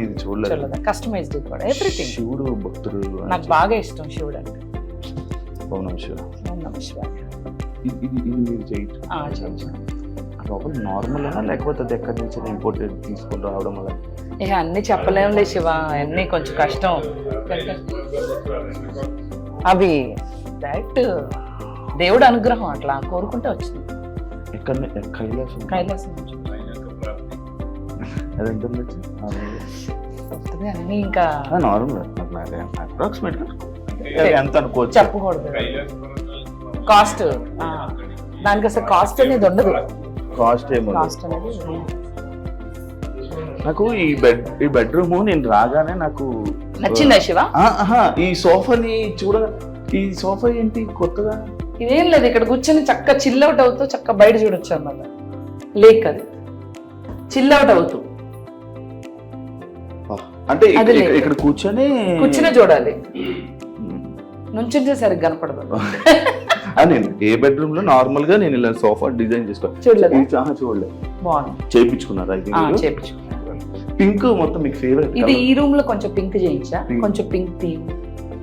ఇది చూడలేదు. కస్టమైజ్డ్ కూడా ఎవ్రీథింగ్. శివుడు భక్తుడు నాకు బాగా ఇష్టం శివుడు అంటే. ఓం నమః శివాయ. ఓం నమః శివాయ. ఇది మీరు చేయొచ్చు. లోపల నార్మల్ అయినా లేకపోతే అది ఎక్కడి నుంచి ఇంపోర్టెడ్ తీసుకొని రావడం వల్ల అన్ని చెప్పలేంలే శివ, అన్ని కొంచెం కష్టం. అవి డైరెక్ట్ దేవుడు అనుగ్రహం, అట్లా కోరుకుంటే వచ్చింది. ఎక్కడ కైలాసం నుంచి అదెంత అన్ని ఇంకా నార్మల్ అప్రాక్సిమేట్ ఎంత అనుకోవచ్చు, చెప్పకూడదు కాస్ట్. దానికి అసలు కాస్ట్ అనేది ఉండదు. కాస్ట్ ఏమో కాస్ట్ అనేది నాకు ఈ బెడ్రూమ్ నేను రాగానే నాకు నచ్చిందా శివ? ఈ సోఫాని ఈ సోఫా ఏంటి కొత్తగా? ఇదేం లేదు, ఇక్కడ కూర్చొని చక్క చిల్ అవుట్ అవుతూ చక్క బయట చూడొచ్చు అన్నమాట. లేక్ అది చిల్ అవుట్ అవుతూ అంటే ఇక్కడ కూర్చొని చూడాలి, నుంచుంటే సరిగ్గా కనపడదు. నేను ఏ బెడ్రూమ్ లో నార్మల్ గా నేను ఇలా సోఫా డిజైన్ చేసుకోవాలి. చూడలేదు. బాగుంది. చేయించుకున్నారా? పింక్ మొత్తం మీకు ఫేవరెట్. ఇది ఈ రూమ్ లో కొంచెం పింక్ చేయించా, కొంచెం పింక్ థీమ్